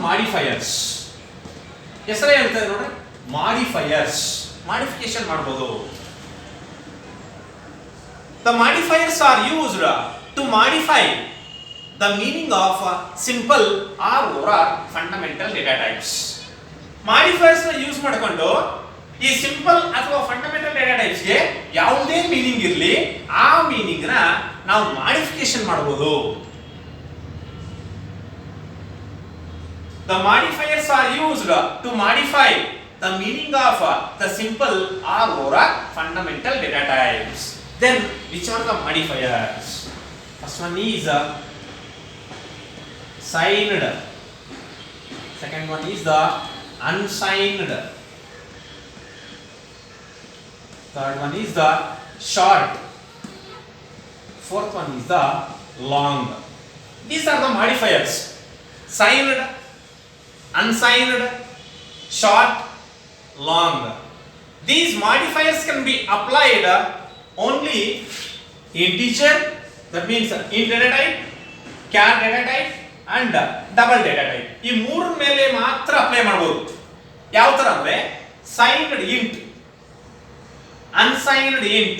Modifiers. ಹೆಸರೇ ಹೇಳ್ತಾರೆ ನೋಡಿ, ಮಾಡಿಫೈಯರ್ಸ್. ಮಾಡಿಫಿಕೇಶನ್ ಮಾಡಬಹುದು. The modifiers are used to modify the meaning of simple or fundamental data types. Modifiers ನ use ಮಾಡಿಕೊಂಡು ಈ ಸಿಂಪಲ್ ಅಥವಾ ಫಂಡಮೆಂಟಲ್ ಡೇಟಾ ಟೈಪ್ಸ್ ಗೆ ಯಾವುದೇ ಮೀನಿಂಗ್ ಇರಲಿ, ಆ ಮೀನಿಂಗ್ ನ ನಾವು ಮಾಡಿಫಿಕೇಶನ್ ಮಾಡಬಹುದು. The modifiers are used to modify the meaning of the simple or fundamental data types. Then which are the modifiers? First one is signed. Second one is the unsigned. Third one is the short. Fourth one is the long. These are the modifiers. Signed, unsigned, short, long. These modifiers can be applied only integer, that means int data type, char data type and double data type. ಈ ಮೂರರ ಮೇಲೆ ಮಾತ್ರ apply ಮಾಡಬಹುದು. ಯಾವ ತರ ಅಂದ್ರೆ signed int, unsigned int,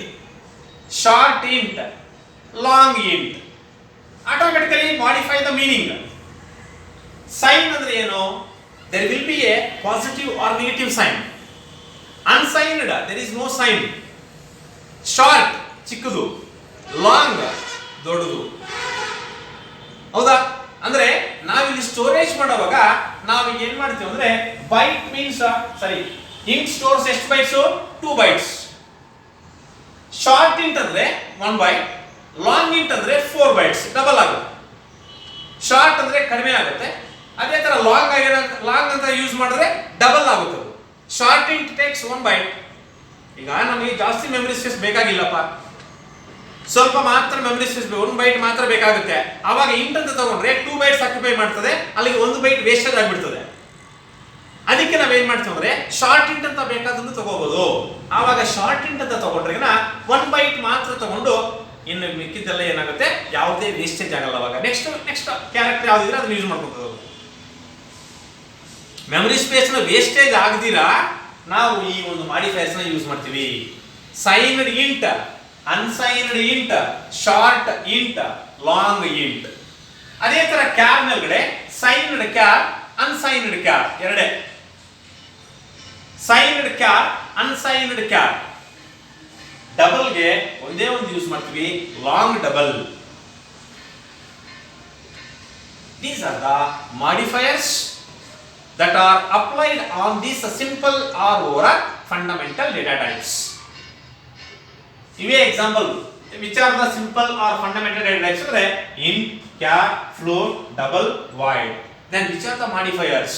short int, long int automatically modify the meaning. Sign ಅಂದ್ರೆ ಏನು? There will be a positive or negative sign. Unsigned there is no sign. Short ಚಿಕ್ಕದು, ಲಾಂಗ್ ದೊಡ್ಡದು. ಹೌದಾ? ಅಂದ್ರೆ ನಾವಿಲ್ಲಿ ಸ್ಟೋರೇಜ್ ಮಾಡುವಾಗ ನಾವು ಏನ್ ಮಾಡ್ತೀವಿ ಅಂದ್ರೆ ಬೈಟ್ ಮೀನ್ಸ್ ಇಂಟ್ ಸ್ಟೋರ್ಸ್ ಎಷ್ಟು ಬೈಟ್ಸ್? 2 ಬೈಟ್ಸ್. ಶಾರ್ಟ್ ಇಂಟ್ ಅಂದ್ರೆ 1 ಬೈಟ್, ಲಾಂಗ್ ಇಂಟ್ ಅಂದ್ರೆ 4 ಬೈಟ್ಸ್, ಡಬಲ್ ಆಗುತ್ತೆ. ಶಾರ್ಟ್ ಅಂದ್ರೆ ಕಡಿಮೆ ಆಗುತ್ತೆ, ಅದೇ ತರ ಲಾಂಗ್ ಅಂತ ಯೂಸ್ ಮಾಡಿದ್ರೆ ಡಬಲ್ ಆಗುತ್ತೆ. Short int takes 1 byte. ಈಗ ನಮಗೆ ಜಾಸ್ತಿ ಮೆಮರಿ ಸ್ಪೇಸ್ ಬೇಕಾಗಿಲ್ಲಪ್ಪ, ಸ್ವಲ್ಪ ಮಾತ್ರ ಮೆಮರಿ ಸ್ಪೇಸ್, 1 ಬೈಟ್ ಮಾತ್ರ ಬೇಕಾಗುತ್ತೆ. ಆವಾಗ ಇಂಟ್ ಅಂತ ತಗೊಂಡ್ರೆ 2 ಬೈಟ್ಸ್ ಆಕ್ಯುಪೈ ಮಾಡ್ತದೆ, ಅಲ್ಲಿಗೆ 1 ಬೈಟ್ ವೇಸ್ಟೇಜ್ ಆಗಿಬಿಡ್ತದೆ. ಅದಕ್ಕೆ ನಾವೇನ್ ಮಾಡ್ತೀವಿ ಅಂದ್ರೆ ಶಾರ್ಟ್ ಇಂಟ್ ಅಂತ ಬೇಕಾದ್ರೂ ತಗೋಬಹುದು. ಆವಾಗ ಶಾರ್ಟ್ ಇಂಟ್ ಅಂತ ತಗೊಂಡ್ರೆ 1 ಬೈಟ್ ಮಾತ್ರ ತಗೊಂಡು ಇನ್ನು ಮಿಕ್ಕಿದ್ದೆಲ್ಲ ಏನಾಗುತ್ತೆ, ಯಾವುದೇ ವೇಸ್ಟೇಜ್ ಆಗಲ್ಲ. ಅವಾಗ ನೆಕ್ಸ್ಟ್ ಕ್ಯಾರೆಕ್ಟರ್ ಯಾವ್ದಿದ್ರೆ ಅದನ್ನ ಯೂಸ್ ಮಾಡ್ಕೋಬಹುದು. ಮೆಮರಿ ಸ್ಪೇಸ್ ನ ವೇಸ್ಟೇಜ್ ಆಗದಿರಾ ನಾವು ಈ ಒಂದು ಮಾಡಿಫೈಯರ್ಸ್ ನ ಯೂಸ್ ಮಾಡ್ತೀವಿ. Signed int, unsigned int, short int, long int. ಅದೇ ತರ ಕ್ಯಾರ್ ಮೇಲ್ಗಡೆ ಸೈನ್ಡ್ ಕ್ಯಾರ್, ಅನ್ಸೈನ್ಡ್ ಕ್ಯಾರ್ ಎರಡೇ. Signed char, unsigned char. Double ಗೆ ಒಂದೇ ಒಂದು ಯೂಸ್ ಮಾಡ್ತೀವಿ, long double. These are the modifiers that are applied on these simple or fundamental data types. Ive example, which are the simple or fundamental data types? Int, char, float, double, void. Then which are the modifiers?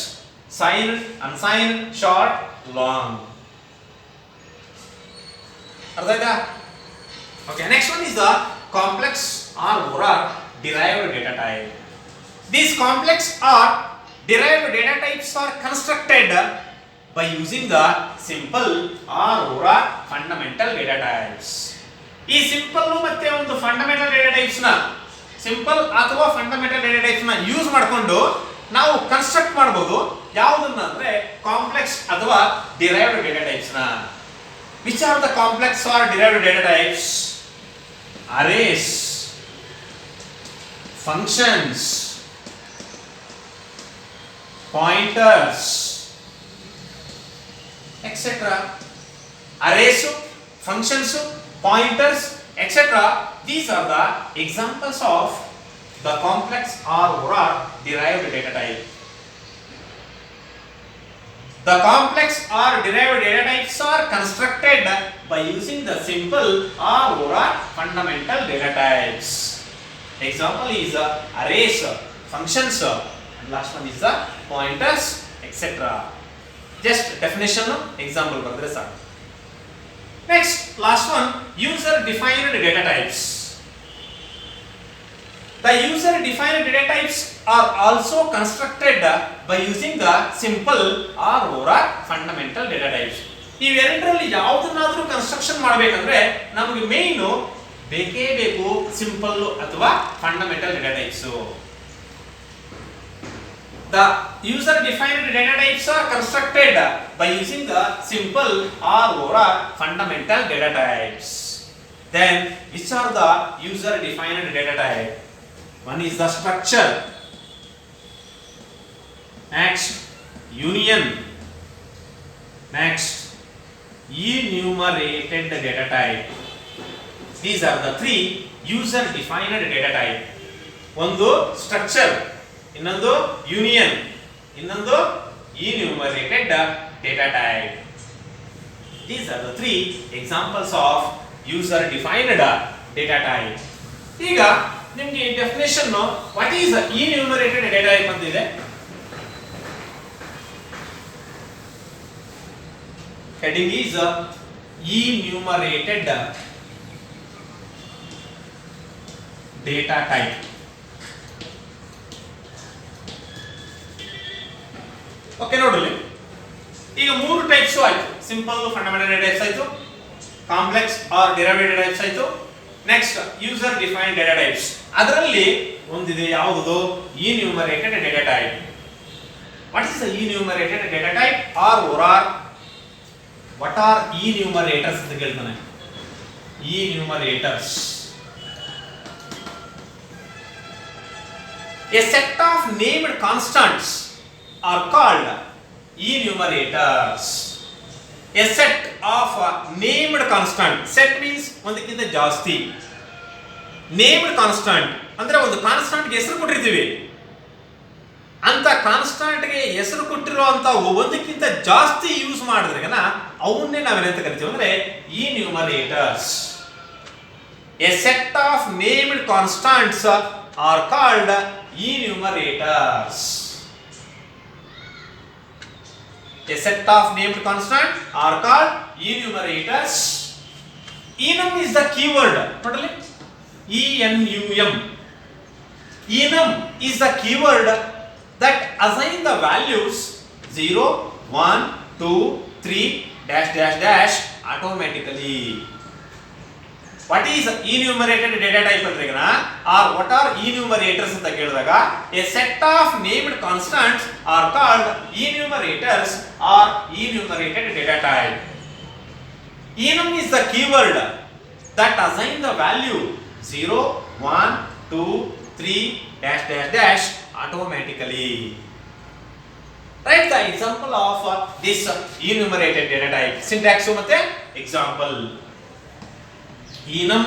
Signed, unsigned, short, long. Artha aita? Okay, next one is the complex or derived data type. These complex or derived data types are constructed by using the simple or fundamental data types. ಈ simple ಮತ್ತೆ ಒಂದು fundamental data types ನ, simple ಅಥವಾ fundamental data types ನ use ಮಾಡಿಕೊಂಡು ನಾವು construct ಮಾಡಬಹುದು. ಯಾವುದನ್ನ ಅಂದ್ರೆ ಕಾಂಪ್ಲೆಕ್ಸ್ ಅಥವಾ ಡಿರೈವ್ಡ್ ಡೇಟಾ ಟೈಪ್ಸ್ ನ. Which are the complex or derived data types? Arrays, functions, pointers, etc. Arrays, functions, pointers, etc. These are the examples of the complex or derived data type. The complex or derived data types are constructed by using the simple or fundamental data types. Example is arrays, functions, and last one is the pointers, etc. Just definition example bardre sir. Next, last one, user defined data types. The user defined data types are also constructed by using the simple or fundamental data types. ಇವೆರಡರಲ್ಲಿ ಯಾವುದನ್ನಾದರೂ construction ಮಾಡಬೇಕಂದ್ರೆ ನಮಗೆ main ಬೇಕೇ ಬೇಕು simple ಅಥವಾ fundamental data types. The user defined data types are constructed by using the simple or fundamental data types. Then which are the user defined data type? One is the structure, next union, next enumerated data type. These are the three user defined data type. ಒಂದು structure, ಇನ್ನೊಂದು union, ಇನ್ನೊಂದು enumerated data type. These are the three examples of user defined data type. ಈಗ ನಿಮಗೆ definition what is enumerated data type ಅಂತ ಇದೆ. Heading is enumerated data type. Okay ನೋಡಲಿ, ಈಗ ಮೂರು ಟೈಪ್ಸ್ ಆಯ್ತು. ಸಿಂಪಲ್ ಫಂಡಮೆಂಟಲ್ ಡೇಟಾ ಟೈಪ್ಸ್ ಆಯ್ತು, complex or derived data types ಆಯ್ತು, next user defined data types. ಅದರಲ್ಲಿ ಒಂದಿದೆ ಯಾವುದು enumerated data type. What is the enumerated data type or what are enumerators ಅಂತ ಕೇಳ್ತಾನೆ. enumerators, a set of named constants are called enumerators. A set of named constant. Set means ಒಂದಕ್ಕಿಂತ ಜಾಸ್ತಿ. Named constant ಅಂದ್ರೆ ಒಂದು constant ಗೆ ಹೆಸರು ಕೊಟ್ಟಿರ್ತೀವಿ, ಅಂತ ಕಾನ್ಸ್ಟಂಟ್ ಗೆ ಹೆಸರು ಕೊಟ್ಟಿರುವಂತ ಒಂದಕ್ಕಿಂತ ಜಾಸ್ತಿ ಯೂಸ್ ಮಾಡಿದ್ರೆ ಅವನ್ನೇ ನಾವೇನಂತ ಕರಿತೀವಿ ಅಂದ್ರೆ enumerators. A set of named constants are called enumerators. A set of named constant are called enumerators. Enum is the keyword. Totally. enum. Enum is the keyword that assign the values 0, 1, 2, 3 dash dash dash automatically. What is enumerated data type ಅಂದ್ರೆಗನ or what are enumerators ಅಂತ ಕೇಳಿದಾಗ a set of named constants are called enumerators or enumerated data type. Enum is the keyword that assign the value 0, 1, 2, 3 dash dash dash automatically. Write the example of this enumerated data type. Syntax ಮತ್ತೆ example. enum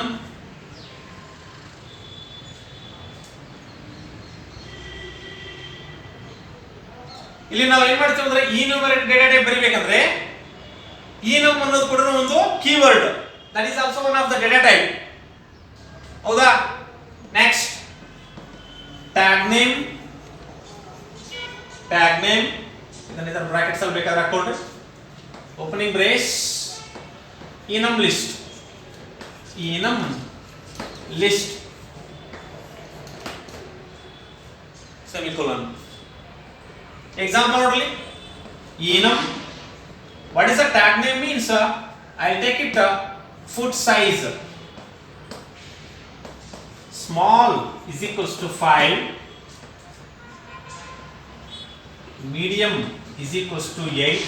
ಇಲ್ಲಿ ನಾವು ಏನು ಮಾಡ್ತೀವಿ ಅಂದ್ರೆ enumerated data type ಬರಿಬೇಕಂದ್ರೆ enum ಅನ್ನೋದು ಕೂಡ ಒಂದು keyword, that is also one of the data type. ಹೌದಾ? ನೆಕ್ಸ್ಟ್ tag name ಇದನ್ನ ಇದರ ಬ್ರಾಕೆಟ್ಸ್ ಅಲ್ಲಿ ಬೇಕಾದ್ರೆ ಹಾಕೊಳ್ಳಿ, opening brace, enum list semicolon. Example only enum. What is the tag name means? I'll take it foot size. Small is equals to 5, medium is equals to 8,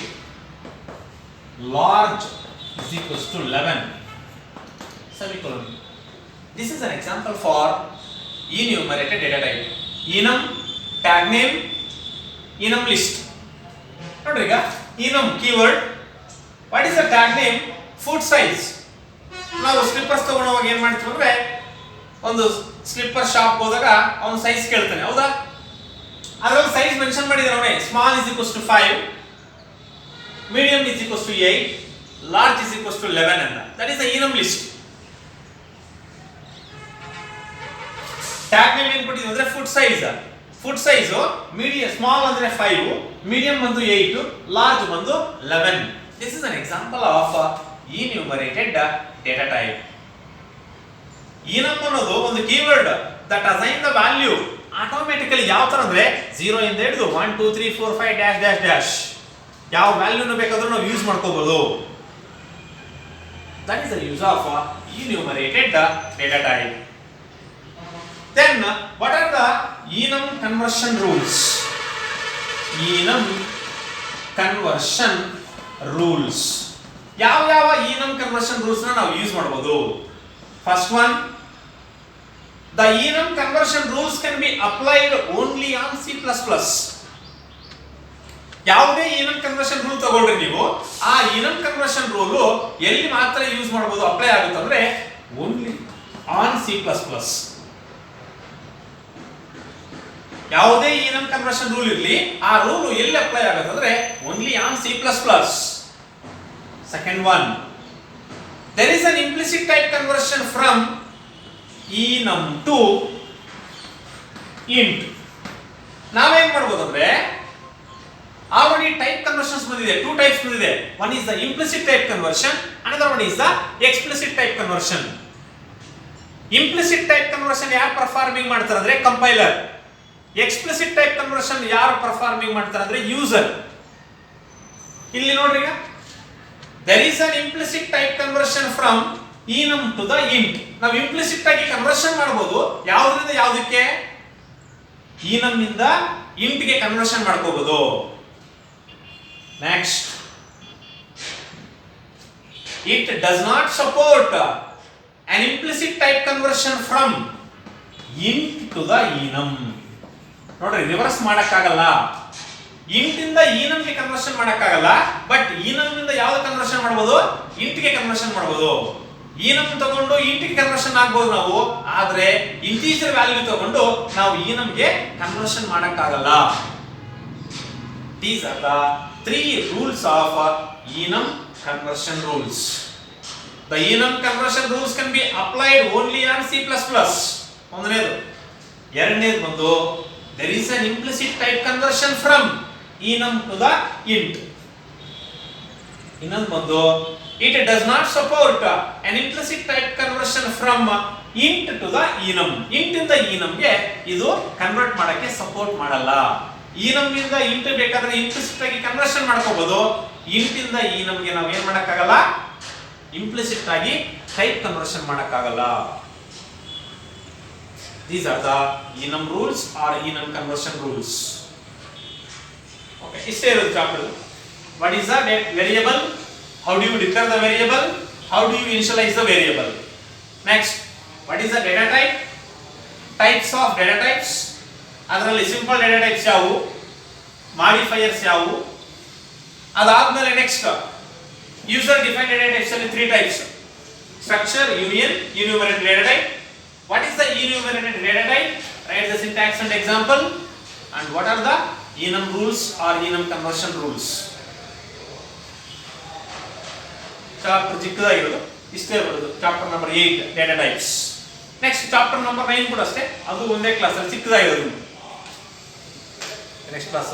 large is equals to 11. Semicolon. This is an example for enumerated data type. Enum, tag name, enum list. ನೋಡ್ರಿ ಈಗ enum keyword. What is the tag name? Foot size. ನಾವು slippers ತಗೊಳ್ಳೋವಾಗ ಏನು ಮಾಡ್ತೀವಿ ಅಂದ್ರೆ ಒಂದು slipper shop ಹೋದಾಗ ಅವನು size ಕೇಳ್ತಾನೆ, ಹೌದಾ? ಅದರಲ್ಲಿ ಸೈಜ್ ಮೆನ್ಷನ್ ಮಾಡಿದ್ರೆ ಅವನೇ small is equals to 5, medium is equals to 8, large is equals to 11 ಅಂತ. That is the enum list. Tag name ಏನು ಕೊಟ್ಟಿದ್ದೀವಿ ಅಂದ್ರೆ ಫುಟ್ ಸೈಜ್ ಮೀಡಿಯಂ ಸ್ಮಾಲ್ ಅಂದ್ರೆ 5, ಮೀಡಿಯಂ ಬಂದು 8, ಲಾರ್ಜ್ ಬಂದು 11. This is an example of enumerated data type. enum ಅನ್ನೋದು ಒಂದು keyword that assign the value automatically ಯಾವ ತರ ಅಂದ್ರೆ 0 ಇಂದ ಹಿಡಿದು 1 2 3 4 5 ಡ್ಯಾಶ್ ಡ್ಯಾಶ್ ಡ್ಯಾಶ್ ಯಾವ ವ್ಯಾಲ್ಯೂನು ಬೇಕಾದ್ರೂ ನಾವು ಯೂಸ್ ಮಾಡ್ಕೋಬಹುದು. That is the use of enumerated data type. Then what are the enum conversion rules? enum conversion rules. ಯಾವ enum conversion rules ನ ನಾವು ಯೂಸ್ ಮಾಡಬಹುದು? First one, the enum conversion rules can be applied only on C++. ಯಾವುದೇ enum conversion rule ತಗೊಳ್ರಿ ನೀವು, ಆ enum conversion rule ಎಲ್ಲಿ ಮಾತ್ರ ಯೂಸ್ ಮಾಡಬಹುದು, ಅಪ್ಲೈ ಆಗುತ್ತೆ ಅಂದ್ರೆ only on C++. ಯಾವುದೇ enum conversion rule ಇರಲಿ, ಆ ರೂಲ್ ಎಲ್ಲಿ ಅಪ್ಲೈ ಆಗುತ್ತೆ ಅಂದ್ರೆ only on C++. Second one, there is an implicit type conversion from enum to int. ನಾವೇನ್ ಮಾಡಬಹುದು ಅಂದ್ರೆ already type conversions ಬಂದಿದೆ, two types ಬಂದಿದೆ. One is the implicit type conversion, another one is the explicit type conversion. Implicit type conversion ಯಾರು performing ಮಾಡ್ತಾರೆ ಅಂದ್ರೆ compiler. Explicit type conversion ಯಾರು performing ಮಾಡ್ತಾರೆ ಅಂದ್ರೆ ಯೂಸರ್. ಇಲ್ಲಿ ನೋಡ್ರಿ, ಈಗ there is an implicit type conversion from enum to the int. ನಾವು ಇಂಪ್ಲಿಸಿಟ್ ಆಗಿ ಕನ್ವರ್ಷನ್ ಮಾಡಬಹುದು, ಯಾವುದರಿಂದ ಯಾವುದಕ್ಕೆ, enum ಇಂದ int ಗೆ ಕನ್ವರ್ಷನ್ ಮಾಡ್ಕೋಬಹುದು. Next, it does not support an implicit type conversion from int to the enum. ನೋಡ್ರಿ, ರಿವರ್ಸ್ ಮಾಡಕ್ಕಾಗಲ್ಲ. int ಇಂದ enum ಗೆ ಕನ್ವರ್ಷನ್ ಮಾಡಕ್ಕಾಗಲ್ಲ, ಬಟ್ enum ಇಂದ ಯಾವ್ದು ಕನ್ವರ್ಷನ್ ಮಾಡಬಹುದು, int ಗೆ ಕನ್ವರ್ಷನ್ ಮಾಡಬಹುದು. enum ತಗೊಂಡು int ಗೆ ಕನ್ವರ್ಷನ್ ಆಗಬಹುದು ನಾವು, ಆದ್ರೆ ಇಂಟಿಜರ್ ವ್ಯಾಲ್ಯೂ ತಗೊಂಡು ನಾವು enum ಗೆ ಕನ್ವರ್ಷನ್ ಮಾಡಕ್ಕಾಗಲ್ಲ. These are the three rules of enum conversion rules. The enum conversion rules can be applied only on C++. ಒಂದನೇದು. ಎರಡನೇದು ಬಂದು there is an implicit type conversion from enum to the int. ಇನ್ನೊಂದು ಬಂದು it does not support an implicit type conversion from int to the enum. int ಇಂದ enum ಗೆ ಇದು convert ಮಾಡಕ್ಕೆ support ಮಾಡಲ್ಲ. enum ಇಂದ int ಬೇಕಾದ್ರೆ implicit ಆಗಿ ಕನ್ವರ್ಷನ್ ಮಾಡ್ಕೋಬಹುದು, int ಇಂದ enum ಗೆ ನಾವು ಏನು ಮಾಡಕ್ಕಾಗಲ್ಲ, implicit ಆಗಿ ಟೈಪ್ ಕನ್ವರ್ಷನ್ ಮಾಡಕ್ಕಾಗಲ್ಲ. These are the enum rules or enum conversion rules. Okay, ಇಷ್ಟೇ ಇರೋದು chapter. What is the variable? How do you declare the variable? How do you initialize the variable? Next, what is the data type? Types of data types. ಅದರಲ್ಲಿ simple data types ಯಾವುವು, modifiers ಯಾವುವು. ಅದಾದ್ಮೇಲೆ next user defined data types ಅಲ್ಲಿ 3 types: structure, union, enumerated data type. What is the enumerated data type? Write the syntax and example. And what are the enum rules or enum conversion rules? Chapter ಚಿಕ್ಕದಾಗಿರೋದು, ಇಷ್ಟೇ ಬರೋದು. Chapter number 8 data types. Next chapter number 9 ಕೂಡ ಅಷ್ಟೇ, ಅದು ಒಂದೇ class ಅಲ್ಲಿ ಚಿಕ್ಕದಾಗಿರೋದು. Next class